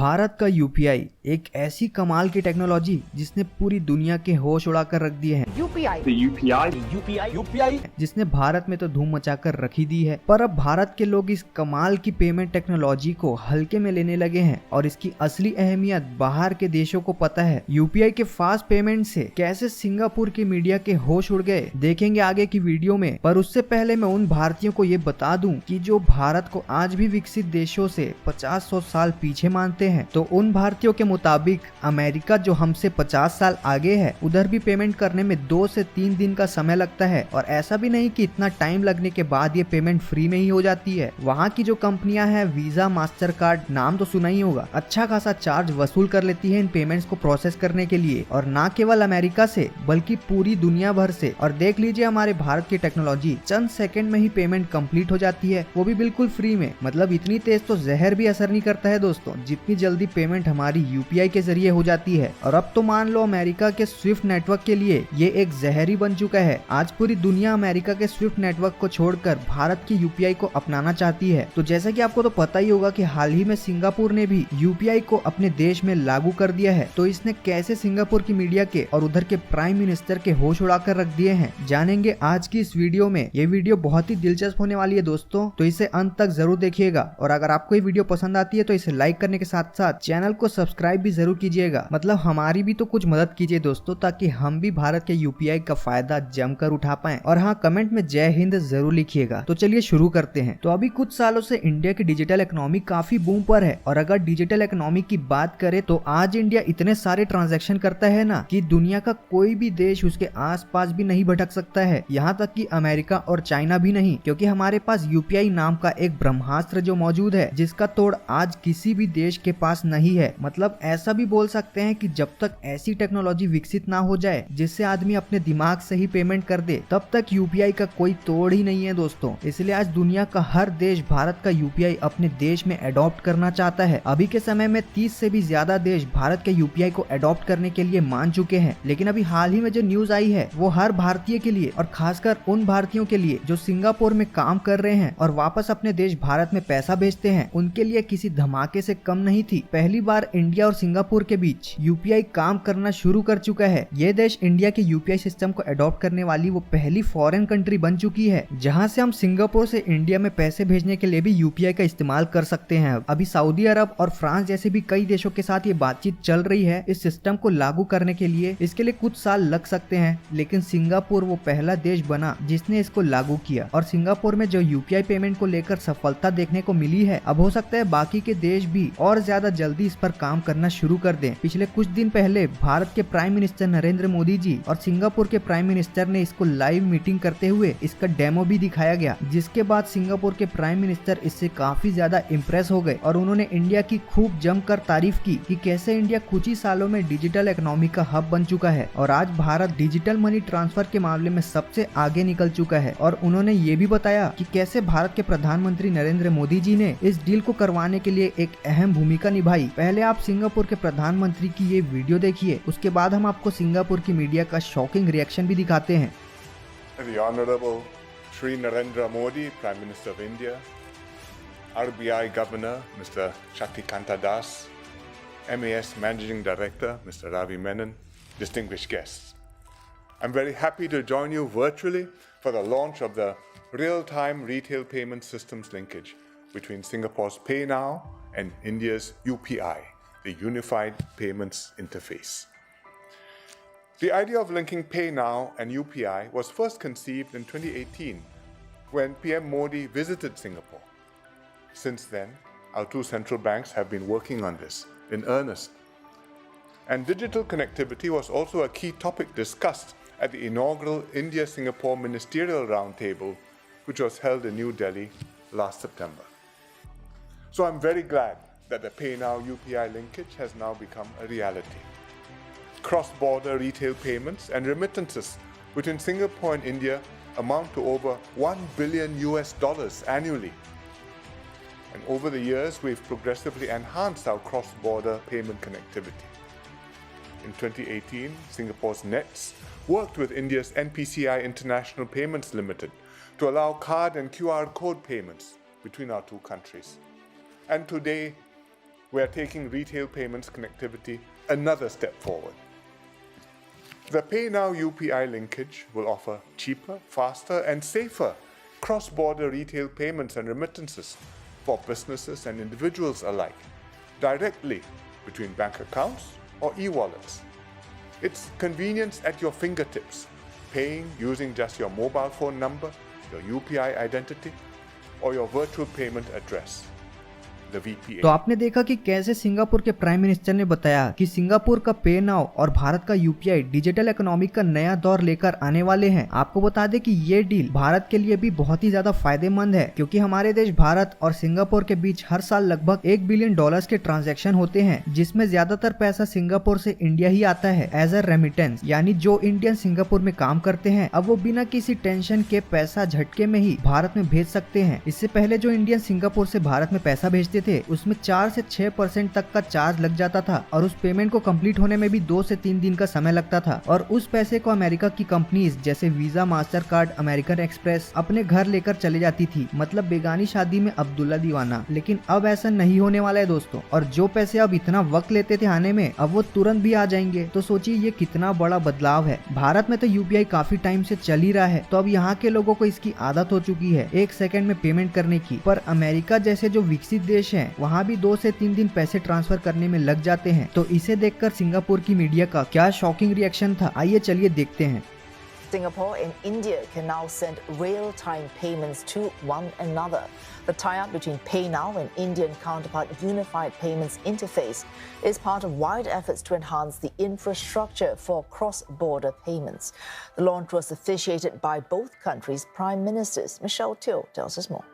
भारत का यूपीआई एक ऐसी कमाल की टेक्नोलॉजी जिसने पूरी दुनिया के होश उड़ाकर रख दिए हैं। यूपीआई जिसने भारत में तो धूम मचाकर रखी दी है। पर अब भारत के लोग इस कमाल की पेमेंट टेक्नोलॉजी को हल्के में लेने लगे हैं और इसकी असली अहमियत बाहर के देशों को पता है। यूपीआई के फास्ट पेमेंट से कैसे सिंगापुर की मीडिया के होश उड़ गए देखेंगे आगे की वीडियो में। पर उससे पहले मैं उन भारतीयों को ये बता दूं कि जो भारत को आज भी विकसित देशों से 50-100 साल पीछे मानते हैं, तो उन भारतीयों के मुताबिक अमेरिका जो हमसे 50 साल आगे है, उधर भी पेमेंट करने में 2 से 3 दिन का समय लगता है। और ऐसा भी नहीं कि इतना टाइम लगने के बाद ये पेमेंट फ्री में ही हो जाती है। वहाँ की जो कंपनियां हैं, वीजा, मास्टर कार्ड, नाम तो सुना ही होगा, अच्छा खासा चार्ज वसूल कर लेती है इन पेमेंट्स को प्रोसेस करने के लिए। और ना केवल अमेरिका से बल्कि पूरी दुनिया भर से। और देख लीजिए हमारे भारत की टेक्नोलॉजी, चंद सेकंड में ही पेमेंट कंप्लीट हो जाती है, वो भी बिल्कुल फ्री में। मतलब इतनी तेज तो जहर भी असर नहीं करता है दोस्तों, जितनी जल्दी पेमेंट हमारी यूपीआई के जरिए हो जाती है। और अब तो मान लो अमेरिका के स्विफ्ट नेटवर्क के लिए ये एक जहर ही बन चुका है। आज पूरी दुनिया अमेरिका के स्विफ्ट नेटवर्क को छोड़कर भारत की यूपीआई को अपनाना चाहती है। तो जैसा कि आपको तो पता ही होगा कि हाल ही में सिंगापुर ने भी यूपीआई को अपने देश में लागू कर दिया है। तो इसने कैसे सिंगापुर की मीडिया के और उधर के प्राइम मिनिस्टर के होश उड़ाकर रख दिए हैं, जानेंगे आज की इस वीडियो में। ये वीडियो बहुत ही दिलचस्प होने वाली है दोस्तों, तो इसे अंत तक जरूर देखिएगा। और अगर आपको ये वीडियो पसंद आती है तो इसे लाइक करने के साथ साथ चैनल को सब्सक्राइब भी जरूर कीजिएगा। मतलब हमारी भी तो कुछ मदद कीजिए दोस्तों, ताकि हम भी भारत के यूपीआई का फायदा जमकर उठा पाएं। और हाँ, कमेंट में जय हिंद जरूर लिखिएगा। तो चलिए शुरू करते हैं। तो अभी कुछ सालों से इंडिया की डिजिटल इकोनॉमी काफी बूम पर है। और अगर डिजिटल इकोनॉमी की बात करें तो आज इंडिया इतने सारे ट्रांजैक्शन करता है ना कि दुनिया का कोई भी देश उसके आसपास भी नहीं भटक सकता है। यहाँ तक कि अमेरिका और चाइना भी नहीं, क्योंकि हमारे पास यूपीआई नाम का एक ब्रह्मास्त्र जो मौजूद है, जिसका तोड़ आज किसी भी देश के पास नहीं है। मतलब ऐसा भी बोल सकते हैं कि जब तक ऐसी टेक्नोलॉजी विकसित ना हो जाए जिससे आदमी अपने दिमाग से ही पेमेंट कर दे, तब तक यूपीआई का कोई तोड़ ही नहीं है दोस्तों। इसलिए आज दुनिया का हर देश भारत का यूपीआई अपने देश में अडॉप्ट करना चाहता है। अभी के समय में 30 से भी ज्यादा देश भारत के यूपीआई को अडॉप्ट करने के लिए मान चुके हैं। लेकिन अभी हाल ही में जो न्यूज आई है वो हर भारतीय के लिए, और खासकर उन भारतीयों के लिए जो सिंगापुर में काम कर रहे हैं और वापस अपने देश भारत में पैसा भेजते हैं, उनके लिए किसी धमाके से कम नहीं थी। पहली बार इंडिया और सिंगापुर के बीच यूपीआई काम करना शुरू कर चुका है। ये देश इंडिया के यूपीआई सिस्टम को अडॉप्ट करने वाली वो पहली फॉरेन कंट्री बन चुकी है, जहां से हम सिंगापुर से इंडिया में पैसे भेजने के लिए भी यूपीआई का इस्तेमाल कर सकते हैं। अभी सऊदी अरब और फ्रांस जैसे भी कई देशों के साथ ये बातचीत चल रही है इस सिस्टम को लागू करने के लिए। इसके लिए कुछ साल लग सकते हैं, लेकिन सिंगापुर वो पहला देश बना जिसने इसको लागू किया। और सिंगापुर में जो यूपीआई पेमेंट को लेकर सफलता देखने को मिली है, अब हो सकता है बाकी के देश भी और ज्यादा जल्दी इस पर काम करना शुरू कर दें। पिछले कुछ दिन पहले भारत के प्राइम मिनिस्टर नरेंद्र मोदी जी और सिंगापुर के प्राइम मिनिस्टर ने इसको लाइव मीटिंग करते हुए इसका डेमो भी दिखाया गया, जिसके बाद सिंगापुर के प्राइम मिनिस्टर इससे काफी ज्यादा इम्प्रेस हो गए। और उन्होंने इंडिया की खूब जमकर तारीफ की कि कैसे इंडिया कुछ ही सालों में डिजिटल इकोनॉमी का हब बन चुका है। और आज भारत डिजिटल मनी ट्रांसफर के मामले में सबसे आगे निकल चुका है। और उन्होंने ये भी बताया कि कैसे भारत के प्रधानमंत्री नरेंद्र मोदी जी ने इस डील को करवाने के लिए एक अहम भूमिका निभाई। पहले आप सिंगापुर के प्रधानमंत्री की ये वीडियो देखिए, उसके बाद हम आपको सिंगापुर की मीडिया का शॉकिंग रिएक्शन भी दिखाते हैं। The Honorable Shri Narendra Modi, Prime Minister of India, RBI Governor Mr. Shaktikanta Das, MAS Managing Director Mr. Ravi Menon, distinguished guests. I'm very happy to join you virtually for the launch of the real-time retail payment systems linkage between Singapore's PayNow and India's UPI, the Unified Payments Interface. The idea of linking PayNow and UPI was first conceived in 2018 when PM Modi visited Singapore. Since then, our two central banks have been working on this in earnest. And digital connectivity was also a key topic discussed at the inaugural India-Singapore Ministerial Roundtable, which was held in New Delhi last September. So I'm very glad that the PayNow UPI linkage has now become a reality. Cross-border retail payments and remittances between Singapore and India amount to over $1 billion annually. And over the years, we've progressively enhanced our cross-border payment connectivity. In 2018, Singapore's NETS worked with India's NPCI International Payments Limited to allow card and QR code payments between our two countries. And today, we are taking retail payments connectivity another step forward. The PayNow UPI linkage will offer cheaper, faster, and safer cross-border retail payments and remittances for businesses and individuals alike, directly between bank accounts or e-wallets. It's convenience at your fingertips, paying using just your mobile phone number, your UPI identity, or your virtual payment address, the VPA. तो आपने देखा कि कैसे Singapore के prime minister ने बताया कि Singapore का पे नाउ और भारत का यूपीआई डिजिटल इकोनॉमी का नया दौर लेकर आने वाले हैं। आपको बता दें कि ये डील भारत के लिए भी बहुत ही ज्यादा फायदेमंद है, क्योंकि हमारे देश भारत और सिंगापुर के बीच हर साल लगभग $1 बिलियन के ट्रांजैक्शन होते हैं, जिसमें ज्यादातर पैसा सिंगापुर से इंडिया ही आता है एज अ रेमिटेंस। यानी जो इंडियन सिंगापुर में काम करते हैं अब वो बिना किसी टेंशन के पैसा झटके में ही भारत में भेज सकते हैं। इससे पहले जो इंडियन सिंगापुर से भारत में पैसा भेजते थे उसमें 4 से 6% तक का चार्ज लग जाता था और उस पेमेंट को कंप्लीट होने में भी 2 से 3 दिन का समय लगता था, और उस पैसे को अमेरिका की कंपनीज जैसे visa, master card, American express अपने घर लेकर चले जाती थी, मतलब बेगानी शादी में अब्दुल्ला दीवाना। लेकिन अब ऐसा नहीं होने वाला है दोस्तों, और जो पैसे अब इतना वक्त लेते थे आने में अब वो तुरंत भी आ जाएंगे। तो सोचिए ये कितना बड़ा बदलाव है। भारत में तो यूपीआई काफी टाइम से चल ही रहा है, तो अब यहाँ के लोगों को इसकी आदत हो चुकी है 1 सेकंड में पेमेंट करने की। पर अमेरिका जैसे जो विकसित देश हैं वहाँ भी 2 से 3 दिन पैसे ट्रांसफर करने में लग जाते हैं। तो इसे देखकर सिंगापुर की मीडिया का क्या शॉकिंग रिएक्शन था, आइए चलिए देखते हैं। Singapore and India can now send real-time payments to one another. The tie-up between PayNow and Indian counterpart Unified Payments Interface is part of wide efforts to enhance the infrastructure for cross-border payments. The launch was officiated by both countries' prime ministers. Michelle Teo tells us more.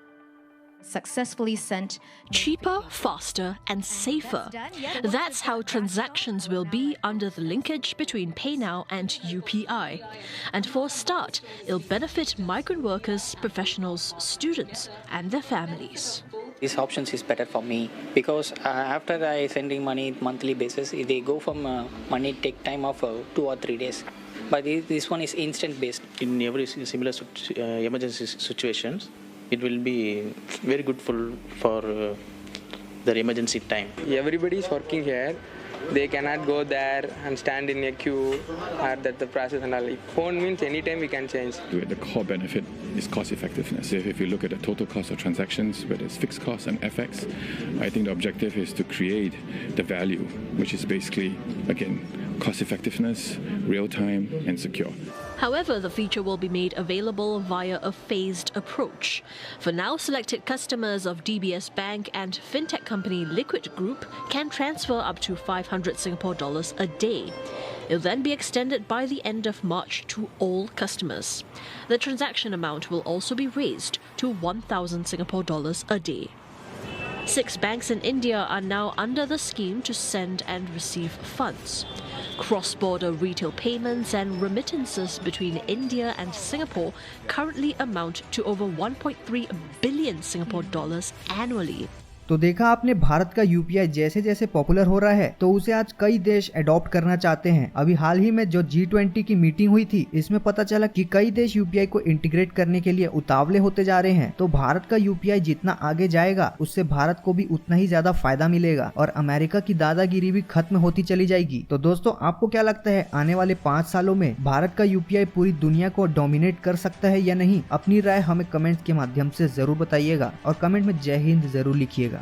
Successfully sent cheaper, faster, and safer. That's how transactions will be under the linkage between PayNow and UPI. And for a start, it'll benefit migrant workers, professionals, students, and their families. This option is better for me because after I sending money monthly basis, they go from money take time of 2 or 3 days. But this one is instant based. In every similar emergency situations, it will be very good for their emergency time. Everybody is working here. They cannot go there and stand in a queue or that the process and all. Phone means anytime we can change. The core benefit is cost effectiveness. If you look at the total cost of transactions, whether it's fixed costs and FX, I think the objective is to create the value, which is basically, again, cost effectiveness, real time, and secure. However, the feature will be made available via a phased approach. For now, selected customers of DBS Bank and fintech company Liquid Group can transfer up to 500 Singapore dollars a day. It will then be extended by the end of March to all customers. The transaction amount will also be raised to 1,000 Singapore dollars a day. 6 banks in India are now under the scheme to send and receive funds. Cross-border retail payments and remittances between India and Singapore currently amount to over 1.3 billion Singapore dollars annually. तो देखा आपने, भारत का UPI जैसे जैसे popular हो रहा है तो उसे आज कई देश अडॉप्ट करना चाहते हैं। अभी हाल ही में जो G20 की मीटिंग हुई थी इसमें पता चला कि कई देश यूपीआई को इंटीग्रेट करने के लिए उतावले होते जा रहे हैं। तो भारत का यूपीआई जितना आगे जाएगा उससे भारत को भी उतना ही ज्यादा फायदा मिलेगा और अमेरिका की दादागिरी भी खत्म होती चली जाएगी। तो दोस्तों, आपको क्या लगता है आने वाले 5 सालों में भारत का यूपीआई पूरी दुनिया को डोमिनेट कर सकता है या नहीं? अपनी राय हमें कमेंट्स के माध्यम से जरूर बताइएगा और कमेंट में जय हिंद जरूर लिखिएगा।